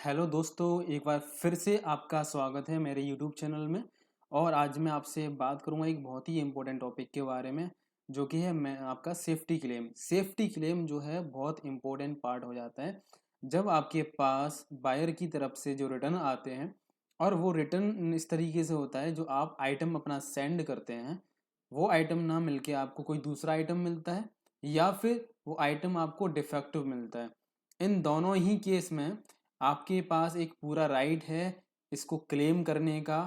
Hello दोस्तों, एक बार फिर से आपका स्वागत है मेरे यूट्यूब चैनल में। और आज मैं आपसे बात करूंगा एक बहुत ही इम्पोर्टेंट टॉपिक के बारे में, जो कि है मैं आपका सेफ्टी क्लेम। सेफ्टी क्लेम जो है बहुत इम्पोर्टेंट पार्ट हो जाता है जब आपके पास बायर की तरफ से जो रिटर्न आते हैं। और वो रिटर्न इस तरीके से होता है, जो आप आइटम अपना सेंड करते हैं वो आइटम ना मिलके आपको कोई दूसरा आइटम मिलता है, या फिर वो आइटम आपको डिफेक्टिव मिलता है। इन दोनों ही केस में आपके पास एक पूरा राइट है इसको क्लेम करने का।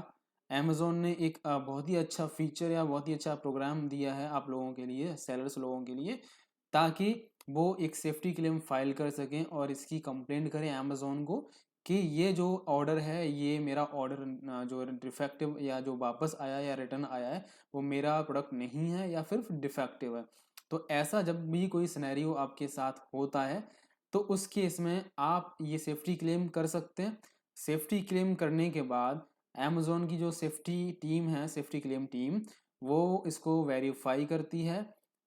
अमेज़ॉन ने एक बहुत ही अच्छा फीचर या बहुत ही अच्छा प्रोग्राम दिया है आप लोगों के लिए, सेलर्स लोगों के लिए, ताकि वो एक सेफ्टी क्लेम फाइल कर सकें और इसकी कंप्लेंट करें अमेज़ॉन को कि ये जो ऑर्डर है, ये मेरा ऑर्डर जो डिफेक्टिव या जो वापस आया या रिटर्न आया है वो मेरा प्रोडक्ट नहीं है या फिर डिफेक्टिव है। तो ऐसा जब भी कोई सिनेरियो आपके साथ होता है तो उस केस में आप ये सेफ्टी क्लेम कर सकते हैं। सेफ्टी क्लेम करने के बाद अमेज़ॉन की जो सेफ्टी टीम है, सेफ्टी क्लेम टीम, वो इसको वेरीफाई करती है,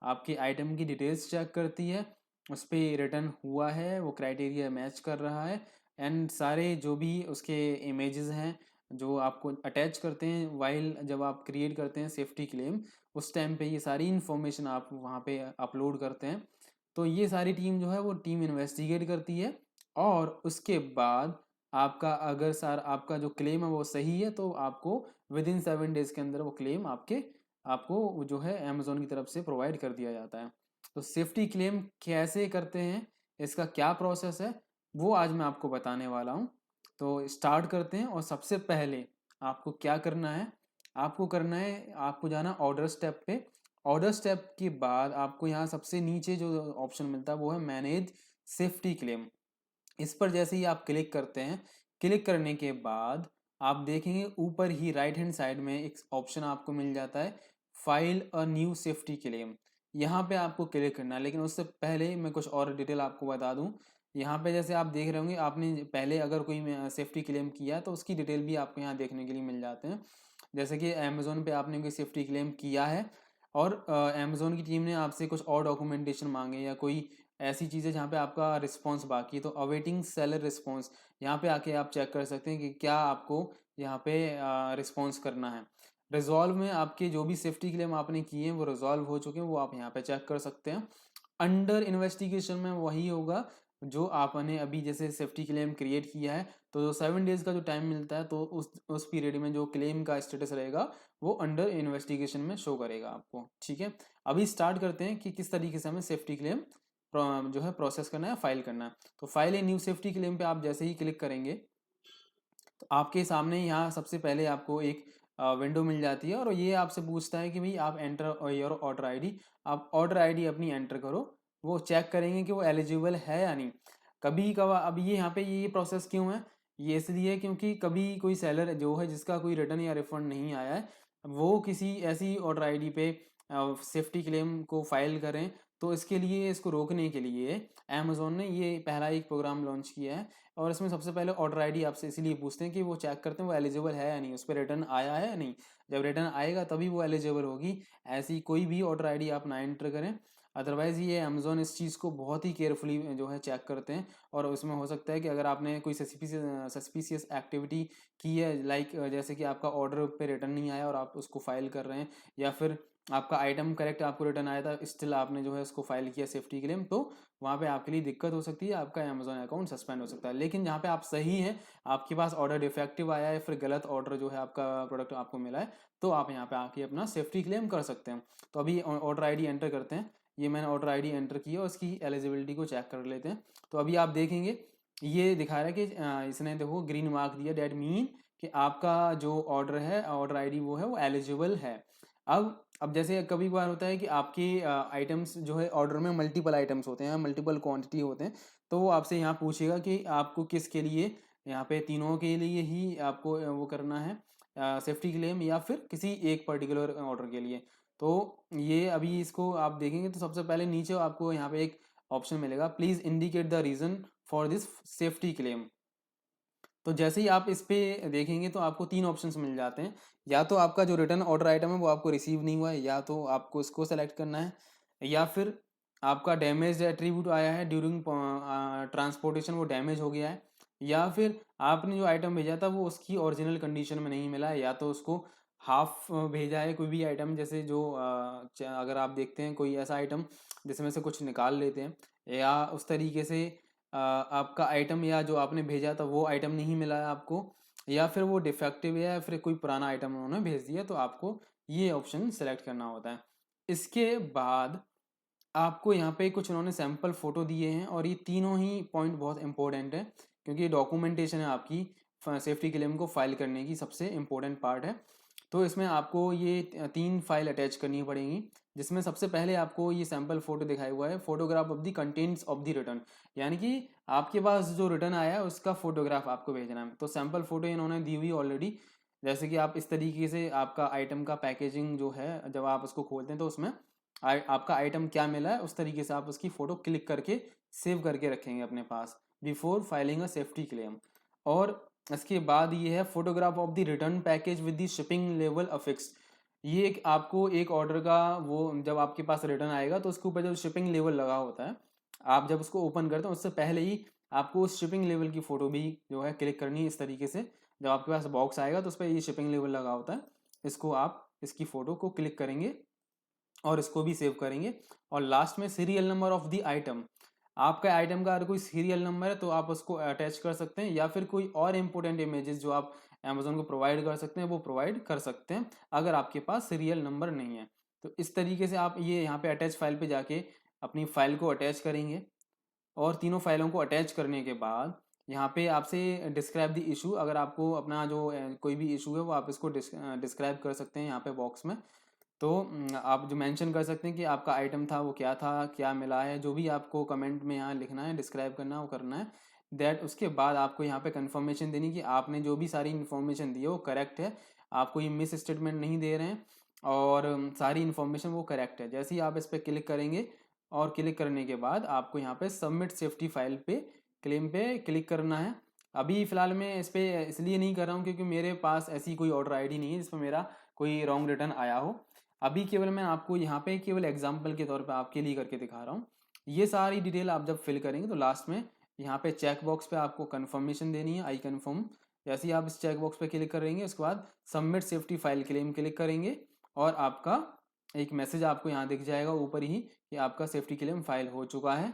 आपके आइटम की डिटेल्स चेक करती है, उस पर रिटर्न हुआ है, वो क्राइटेरिया मैच कर रहा है, एंड सारे जो भी उसके इमेजेस हैं जो आपको अटैच करते हैं वाइल जब आप क्रिएट करते हैं सेफ्टी क्लेम, उस टाइम पे ये सारी इन्फॉर्मेशन आप वहाँ पे अपलोड करते हैं। तो ये सारी टीम जो है वो टीम इन्वेस्टिगेट करती है, और उसके बाद आपका अगर सर आपका जो क्लेम है वो सही है तो आपको विद इन 7 डेज के अंदर वो क्लेम आपको जो है अमेजोन की तरफ से प्रोवाइड कर दिया जाता है। तो सेफ्टी क्लेम कैसे करते हैं, इसका क्या प्रोसेस है, वो आज मैं आपको बताने वाला हूँ। तो स्टार्ट करते हैं। और सबसे पहले आपको क्या करना है, आपको जाना ऑर्डर स्टेप पे। ऑर्डर स्टेप के बाद आपको यहाँ सबसे नीचे जो ऑप्शन मिलता है वो है मैनेज सेफ्टी क्लेम। इस पर जैसे ही आप क्लिक करते हैं, क्लिक करने के बाद आप देखेंगे ऊपर ही राइट हैंड साइड में एक ऑप्शन आपको मिल जाता है, file a new safety claim. यहाँ पे आपको क्लिक करना है, लेकिन उससे पहले मैं कुछ और डिटेल आपको बता दूं। यहाँ पे जैसे आप देख रहे होंगे, आपने पहले अगर कोई सेफ्टी क्लेम किया है तो उसकी डिटेल भी आपको यहाँ देखने के लिए मिल जाते हैं। जैसे कि अमेजोन पे आपने कोई सेफ्टी क्लेम किया है और अमेजोन की टीम ने आपसे कुछ और डॉक्यूमेंटेशन मांगे, या कोई ऐसी चीज़ें जहाँ पे आपका रिस्पॉन्स बाकी है, तो अवेटिंग सेलर रिस्पॉन्स, यहाँ पे आके आप चेक कर सकते हैं कि क्या आपको यहाँ पे रिस्पॉन्स करना है। रिजॉल्व में आपके जो भी सेफ्टी क्लेम आपने किए हैं वो रिजॉल्व हो चुके हैं, वो आप यहाँ पे चेक कर सकते हैं। अंडर इन्वेस्टिगेशन में वही होगा जो आपने अभी जैसे सेफ्टी क्लेम क्रिएट किया है, तो 7 डेज का जो टाइम मिलता है, तो उस पीरियड में जो क्लेम का स्टेटस रहेगा वो अंडर इन्वेस्टिगेशन में शो करेगा आपको। ठीक है, अभी स्टार्ट करते हैं कि किस तरीके से हमें सेफ्टी क्लेम जो है प्रोसेस करना है, फाइल करना है। तो file a new safety claim पे आप जैसे ही क्लिक करेंगे तो आपके सामने यहाँ सबसे पहले आपको एक विंडो मिल जाती है, और ये आपसे पूछता है कि भाई आप एंटर योर ऑर्डर आईडी। आप ऑर्डर आईडी अपनी एंटर करो, वो चेक करेंगे कि वो एलिजिबल है या नहीं। कभी कभार अब ये यहाँ पे ये प्रोसेस क्यों है, ये इसलिए क्योंकि कभी कोई सेलर जो है जिसका कोई रिटर्न या रिफंड नहीं आया है, वो किसी ऐसी ऑर्डर आईडी पे सेफ्टी क्लेम को फाइल करें, तो इसके लिए, इसको रोकने के लिए अमेजोन ने ये पहला एक प्रोग्राम लॉन्च किया है। और इसमें सबसे पहले ऑर्डर आईडी आपसे इसीलिए पूछते हैं कि वो चेक करते हैं वो एलिजिबल है या नहीं, उस पर रिटर्न आया है या नहीं। जब रिटर्न आएगा तभी वो एलिजिबल होगी। ऐसी कोई भी ऑर्डर आईडी आप ना एंटर करें, अदरवाइज ये अमेजोन इस चीज़ को बहुत ही केयरफुली जो है चेक करते हैं। और उसमें हो सकता है कि अगर आपने कोई सस्पिशियस एक्टिविटी की है, लाइक जैसे कि आपका ऑर्डर पे रिटर्न नहीं आया और आप उसको फाइल कर रहे हैं, या फिर आपका आइटम करेक्ट आपको रिटर्न आया था स्टिल आपने जो है उसको फाइल किया सेफ्टी क्लेम, तो वहाँ पे आपके लिए दिक्कत हो सकती है, आपका अमेजोन अकाउंट सस्पेंड हो सकता है। लेकिन जहाँ पे आप सही हैं, आपके पास ऑर्डर डिफेक्टिव आया है, फिर गलत ऑर्डर जो है आपका प्रोडक्ट आपको मिला है, तो आप यहाँ पे आके अपना सेफ्टी क्लेम कर सकते हैं। तो अभी ऑर्डर आईडी एंटर करते हैं। ये मैंने ऑर्डर आईडी एंटर की है और उसकी एलिजिबिलिटी को चेक कर लेते हैं। तो अभी आप देखेंगे ये दिखा रहा है कि इसने देखो ग्रीन मार्क दिया, डेट मीन कि आपका जो ऑर्डर है, ऑर्डर आईडी वो है, वो एलिजिबल है। अब जैसे कभी बार होता है कि आपके आइटम्स जो है ऑर्डर में मल्टीपल आइटम्स होते हैं, मल्टीपल क्वांटिटी होते हैं, तो वो आपसे यहाँ पूछेगा कि आपको किसके लिए, यहाँ पे तीनों के लिए ही आपको वो करना है सेफ्टी क्लेम, या फिर किसी एक पर्टिकुलर ऑर्डर के लिए। तो ये अभी इसको आप देखेंगे तो सबसे पहले नीचे आपको यहाँ पे एक ऑप्शन मिलेगा, please indicate the reason for this safety claim. तो जैसे ही आप इस पे देखेंगे तो आपको तीन ऑप्शंस मिल जाते हैं। या तो आपका जो रिटर्न ऑर्डर आइटम है वो आपको रिसीव नहीं हुआ है, या तो आपको इसको सेलेक्ट करना है, या फिर आपका डैमेज एट्रीब्यूट आया है ड्यूरिंग ट्रांसपोर्टेशन, वो डैमेज हो गया है, या फिर आपने जो आइटम भेजा था वो उसकी ओरिजिनल कंडीशन में नहीं मिला है, या तो उसको हाफ भेजा है कोई भी आइटम, जैसे जो अगर आप देखते हैं कोई ऐसा आइटम जिसमें से कुछ निकाल लेते हैं, या उस तरीके से आपका आइटम या जो आपने भेजा था वो आइटम नहीं मिला है आपको, या फिर वो डिफेक्टिव है या फिर कोई पुराना आइटम उन्होंने भेज दिया, तो आपको ये ऑप्शन सेलेक्ट करना होता है। इसके बाद आपको यहाँ पे कुछ उन्होंने सैंपल फोटो दिए हैं, और ये तीनों ही पॉइंट बहुत इंपॉर्टेंट है, क्योंकि ये डॉक्यूमेंटेशन है आपकी सेफ्टी क्लेम को फाइल करने की सबसे इम्पोर्टेंट पार्ट है। तो इसमें आपको ये 3 फाइल अटैच करनी पड़ेंगी, जिसमें सबसे पहले आपको ये सैंपल फोटो दिखाया हुआ है, photograph of the contents of the return, यानी कि आपके पास जो रिटर्न आया है उसका फोटोग्राफ आपको भेजना है। तो सैंपल फोटो इन्होंने दी हुई ऑलरेडी, जैसे कि आप इस तरीके से आपका आइटम का पैकेजिंग जो है जब आप उसको खोलते हैं तो उसमें आपका आइटम क्या मिला है उस तरीके से आप उसकी फोटो क्लिक करके सेव करके रखेंगे अपने पास before filing a safety claim. और इसके बाद ये है photograph of the return package with the shipping लेवल अफिक्स। ये एक आपको एक ऑर्डर का वो जब आपके पास रिटर्न आएगा तो उसके ऊपर जब शिपिंग लेवल लगा होता है, आप जब उसको ओपन करते हैं उससे पहले ही आपको उस शिपिंग लेवल की फ़ोटो भी जो है क्लिक करनी है इस तरीके से। जब आपके पास बॉक्स आएगा तो उस पर ये शिपिंग लेवल लगा होता है, इसको आप इसकी फ़ोटो को क्लिक करेंगे और इसको भी सेव करेंगे। और लास्ट में serial number of the item, आपका आइटम का अगर कोई सीरियल नंबर है तो आप उसको अटैच कर सकते हैं, या फिर कोई और इम्पोर्टेंट इमेजेस जो आप अमेजोन को प्रोवाइड कर सकते हैं वो प्रोवाइड कर सकते हैं अगर आपके पास सीरियल नंबर नहीं है। तो इस तरीके से आप ये यहाँ पे अटैच फाइल पे जाके अपनी फाइल को अटैच करेंगे, और तीनों फाइलों को अटैच करने के बाद यहाँ पे आपसे डिस्क्राइब द इशू, अगर आपको अपना जो कोई भी इशू है वो आप इसको डिस्क्राइब कर सकते हैं यहाँ पे बॉक्स में। तो आप जो मेंशन कर सकते हैं कि आपका आइटम था वो क्या था, क्या मिला है, जो भी आपको कमेंट में यहाँ लिखना है डिस्क्राइब करना है वो करना है। दैट उसके बाद आपको यहाँ पे कंफर्मेशन देनी कि आपने जो भी सारी इन्फॉर्मेशन दी है वो करेक्ट है, आपको ये मिस स्टेटमेंट नहीं दे रहे हैं, और सारी इन्फॉर्मेशन वो करेक्ट है। जैसे ही आप इस पर क्लिक करेंगे और क्लिक करने के बाद आपको यहाँ पे सबमिट सेफ्टी फाइल पे क्लेम पे क्लिक करना है। अभी फ़िलहाल मैं इस पे इसलिए नहीं कर रहा हूँ क्योंकि मेरे पास ऐसी कोई ऑर्डर आईडी नहीं है जिस पर मेरा कोई रॉन्ग रिटर्न आया हो। अभी केवल मैं आपको यहाँ पे केवल एग्जाम्पल के तौर पे आपके लिए करके दिखा रहा हूँ। ये सारी डिटेल आप जब फिल करेंगे तो लास्ट में यहाँ पे चेक बॉक्स पे आपको कंफर्मेशन देनी है, आई कन्फर्म। जैसे ही आप इस चेक बॉक्स पे क्लिक करेंगे उसके बाद submit safety file claim click करेंगे, और आपका एक मैसेज आपको यहाँ दिख जाएगा ऊपर ही कि आपका सेफ्टी क्लेम फाइल हो चुका है।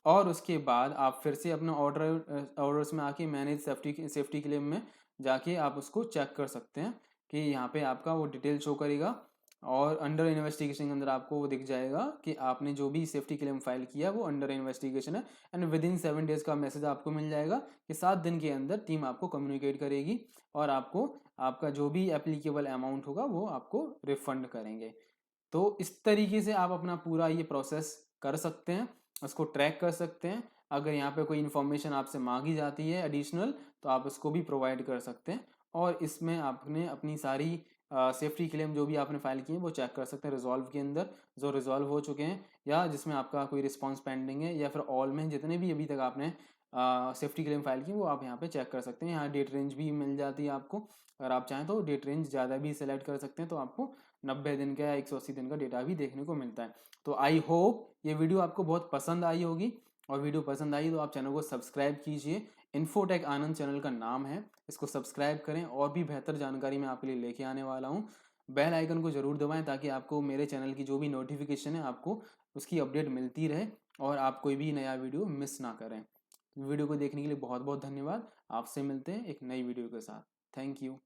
और उसके बाद आप फिर से अपना ऑर्डर्स में आके मैनेज सेफ्टी क्लेम में जाके आप उसको चेक कर सकते हैं कि यहाँ पे आपका वो डिटेल शो करेगा, और अंडर इन्वेस्टिगेशन के अंदर आपको वो दिख जाएगा कि आपने जो भी सेफ्टी क्लेम फाइल किया वो अंडर इन्वेस्टिगेशन है। एंड विद इन 7 डेज का मैसेज आपको मिल जाएगा कि 7 दिन के अंदर टीम आपको कम्युनिकेट करेगी, और आपको आपका जो भी एप्लीकेबल अमाउंट होगा वो आपको रिफंड करेंगे। तो इस तरीके से आप अपना पूरा ये प्रोसेस कर सकते हैं, उसको ट्रैक कर सकते हैं। अगर यहाँ पे कोई इन्फॉर्मेशन आपसे मांगी जाती है एडिशनल तो आप उसको भी प्रोवाइड कर सकते हैं, और इसमें आपने अपनी सारी सेफ्टी क्लेम जो भी आपने फाइल किए हैं वो चेक कर सकते हैं रिजॉल्व के अंदर, जो रिजॉल्व हो चुके हैं या जिसमें आपका कोई रिस्पॉन्स पेंडिंग है, या फिर ऑल में जितने भी अभी तक आपने सेफ्टी क्लेम फाइल की वो आप यहाँ पे चेक कर सकते हैं। यहाँ डेट रेंज भी मिल जाती है आपको, अगर आप चाहें तो डेट रेंज ज़्यादा भी सिलेक्ट कर सकते हैं, तो आपको 90 दिन का या 180 दिन का डेटा भी देखने को मिलता है। तो आई होप ये वीडियो आपको बहुत पसंद आई होगी, और वीडियो पसंद आई तो आप चैनल को सब्सक्राइब कीजिए। इन्फोटेक आनंद चैनल का नाम है, इसको सब्सक्राइब करें, और भी बेहतर जानकारी मैं आपके लिए लेके आने वाला हूँ। बेल आइकन को ज़रूर दबाएं ताकि आपको मेरे चैनल की जो भी नोटिफिकेशन है आपको उसकी अपडेट मिलती रहे, और आप कोई भी नया वीडियो मिस ना करें। वीडियो को देखने के लिए बहुत बहुत धन्यवाद। आपसे मिलते हैं एक नई वीडियो के साथ। Thank you.